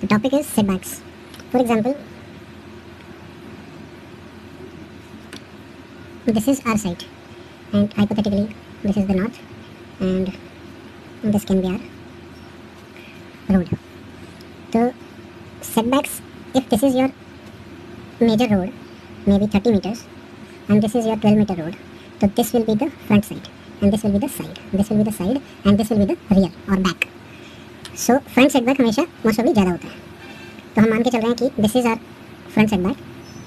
The topic is setbacks. For example, this is our site, and hypothetically, this is the north, and this can be our road. So, setbacks, if this is your major road, maybe 30 meters, and this is your 12-meter road, so this will be the front side, and this will be the side, this will be the side, and this will be the rear or back. So, front setback हमेशा most probably ज़्यादा होता है. तो हम मान के चल रहे हैं कि this is our front setback,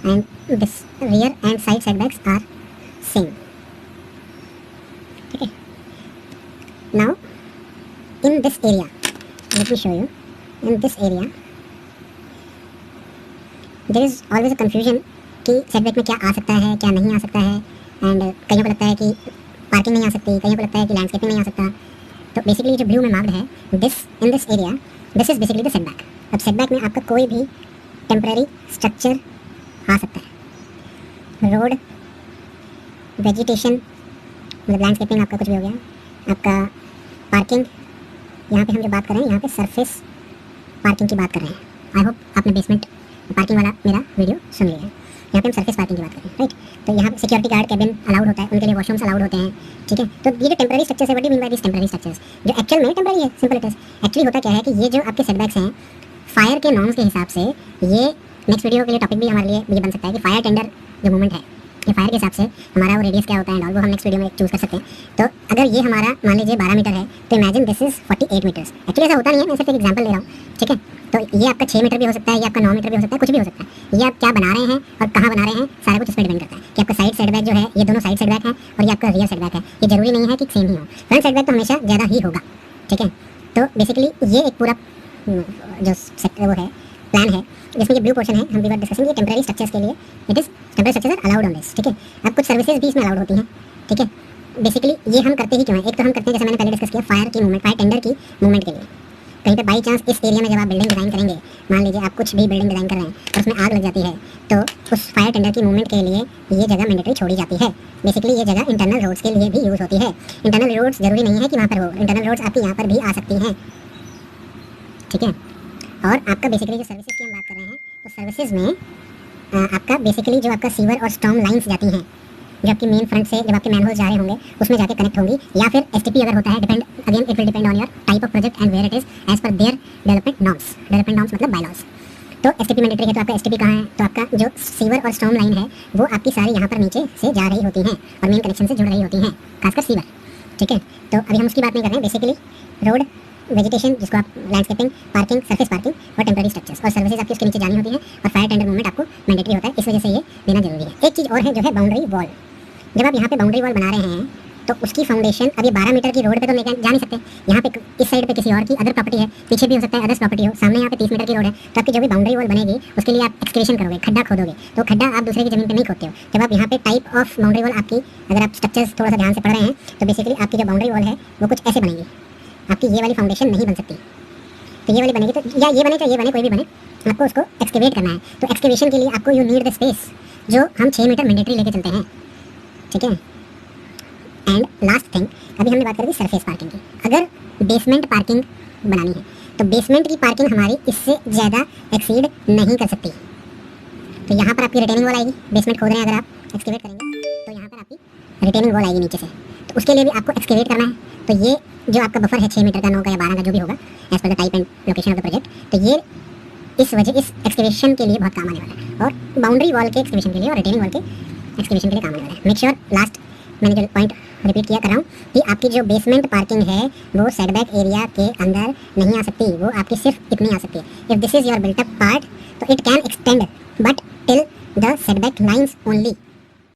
and this rear and side setbacks are same. ठीक है. Now, in this area, let me show you. In this area, there is always a confusion कि setback में क्या आ सकता है, क्या नहीं आ सकता है, and कईयों को लगता है कि पार्किंग नहीं आ सकती, कईयों को लगता है कि लैंडस्केपिंग नहीं आ सकता. तो बेसिकली जो ब्लू में मार्क्ड है, this in this area, this is basically the setback. अब सेटबैक में आपका कोई भी टेम्पररी स्ट्रक्चर आ सकता है. रोड, वेजिटेशन, मतलब लैंडस्केपिंग आपका कुछ भी हो गया, आपका पार्किंग, यहाँ पे हम जो बात कर रहे हैं यहाँ पे सरफेस पार्किंग की बात कर रहे हैं. आई होप आपने बेसमेंट पार्किंग वाला मेरा वीडियो सुन लिया है. यहाँ पे हम सरफेस पार्किंग की बात कर रहे हैं, राइट. तो यहाँ सिक्योरिटी गार्ड कैबिन अलाउड होता है, उनके लिए वॉशरूम्स अलाउड होते हैं. ठीक है. तो ये जो टेम्पररी स्ट्रक्चर्स है, what do you mean by this temporary structures, जो एक्चुअल में टेम्पररी है, सिंपल इट इज. एक्चुअली होता क्या है कि ये जो आपके सेटबैक्स हैं, फायर के नॉर्म्स के हिसाब से, ये नेक्स्ट वीडियो के लिए टॉपिक भी हमारे लिए ये बन सकता है कि फायर टेंडर जो मूवमेंट है, कि फायर के हिसाब से हमारा वो रेडियस क्या होता है, वो हम नेक्स्ट वीडियो में चूज़ कर सकते हैं. तो अगर ये हमारा मान लीजिए 12 मीटर है, तो imagine this is 48 metres. Actually ऐसा होता नहीं है, मैं सिर्फ एक एग्जांपल ले रहा हूँ. ठीक है. तो ये आपका 6 मीटर भी हो सकता है, ये आपका 9 मीटर भी हो सकता है, कुछ भी हो सकता है. ये आप क्या बना रहे हैं और कहाँ बना रहे हैं, सारा कुछ इस पर डिपेंड करता है कि आपका साइड सेटबैक जो है, ये दोनों साइड सेटबैक है, और ये आपका रियर सेटबैक है. ये जरूरी नहीं है कि सेम ही हो. फ्रंट सेटबैक तो हमेशा ज़्यादा ही होगा. ठीक है. तो बेसिकली ये एक पूरा जो वो है, प्लान है, जिसमें ये ब्लू पोर्शन है, हम वी वर डिस्कसिंग ये टेम्पररी स्ट्रक्चर्स के लिए. It is temporary structures are allowed on this. ठीक है. अब कुछ सर्विसेज भी इसमें अलाउड होती हैं. ठीक है. बेसिकली ये हम करते ही क्यों हैं, एक तो हम करते हैं, जैसे मैंने पहले डिस्कस किया, फायर की मूवमेंट, फायर टेंडर की मूवमेंट के लिए. कहीं पे बाई चांस इस एरिया में जब आप बिल्डिंग डिज़ाइन करेंगे, मान लीजिए आप कुछ भी बिल्डिंग डिज़ाइन कर रहे हैं और उसमें आग लग जाती है, तो उस फायर टेंडर की मूवमेंट के लिए ये जगह मैंडेटरी छोड़ी जाती है. बेसिकली ये जगह इंटरनल रोड्स के लिए भी यूज़ होती है. इंटरनल रोड्स जरूरी नहीं है कि वहाँ पर हो, इंटरनल रोड्स आपकी यहाँ पर भी आ सकती हैं. ठीक है. और आपका बेसिकली जो सर्विसेज की हम बात कर रहे हैं, तो सर्विसेज में आपका बेसिकली जो आपका सीवर और स्टॉर्म लाइंस जाती हैं, जो आपकी मेन फ्रंट से जब आपके मैनहोल जा रहे होंगे उसमें जाके कनेक्ट होंगी, या फिर एसटीपी अगर होता है, depend again it will depend on your type of project and where it is as per their development norms. Development norms मतलब बायलॉज. तो एसटीपी मैंडेटरी है, तो आपका एसटीपी कहाँ है, तो आपका जो सीवर और स्टॉर्म लाइन है वो आपकी सारी यहाँ पर नीचे से जा रही होती हैं और मेन कनेक्शन से जुड़ रही होती हैं, खासकर सीवर. ठीक है. तो अभी हम उसकी बात नहीं कर रहे हैं. बेसिकली रोड, वेजिटेशन, जिसको आप लैंडस्केपिंग, पार्किंग, सरफेस पार्किंग और टेम्पररी स्ट्रक्चर्स, और सर्विसेज आपकी उसके नीचे जानी होती है, और फायर टेंडर मूवमेंट आपको मैंडेटरी होता है. इस वजह से ये देना जरूरी है. एक चीज़ और है जो है बाउंड्री वॉल. जब आप यहाँ पे बाउंड्री वॉल बना रहे हैं, तो उसकी फाउंडेशन, अब ये 12 मीटर की रोड पे तो लेकर जा नहीं सकते. यहाँ पे इस साइड पे किसी और की अदर प्रॉपर्टी है, पीछे भी हो सकता है अदर्स प्रॉपर्टी हो, सामने यहाँ पे 30 मीटर की रोड है, तो आपकी जो भी बाउंड्री वॉल बनेगी उसके लिए आप एक्सकेवेशन करोगे, खड्डा खोदोगे. तो खड्डा आप दूसरे की जमीन पे नहीं खोदते हो. जब आप यहाँ पे टाइप ऑफ बाउंड्री वॉल आपकी, अगर आप स्ट्रक्चर्स थोड़ा सा ध्यान से पढ़ रहे हैं, तो बेसिकली आपकी जो बाउंड्री वॉल है वो कुछ ऐसे बनेगी. आपकी ये वाली फाउंडेशन नहीं बन सकती. तो ये वाली बनेगी, तो या ये बने चाहे ये बने, कोई भी बने, आपको उसको एक्सकेवेट करना है. तो एक्सकेवेशन के लिए आपको यू नीड द स्पेस, जो हम 6 मीटर मैंडेटरी लेके चलते हैं. ठीक है. एंड लास्ट थिंग, अभी हमने बात करी थी सरफेस पार्किंग की. अगर बेसमेंट पार्किंग बनानी है, तो बेसमेंट की पार्किंग हमारी इससे ज़्यादा एक्सीड नहीं कर सकती. तो यहाँ पर आपकी रिटेनिंग वॉल आएगी. बेसमेंट खोद रहे हैं अगर आप एक्सकेवेट करेंगे, तो यहाँ पर आपकी रिटेनिंग वॉल आएगी नीचे से. तो उसके लिए भी आपको एक्सकेवेट करना है. तो ये जो आपका बफर है 6 मीटर का, 9 का या 12 का, जो भी होगा as per the type and location of the project, तो ये इस एक्सकेवेशन के लिए बहुत काम आने वाला है, और बाउंड्री वॉल के एक्सकेवेशन के लिए और रिटेनिंग वॉल के एक्सकेवेशन के लिए काम आने वाला है. मेक श्योर, लास्ट मैंने जो पॉइंट रिपीट किया कर रहा हूँ कि आपकी जो बेसमेंट पार्किंग है वो सेटबैक एरिया के अंदर नहीं आ सकती. वो आपकी सिर्फ इतनी आ सकती है. If this is your built up part, तो it can extend but till the setback lines only.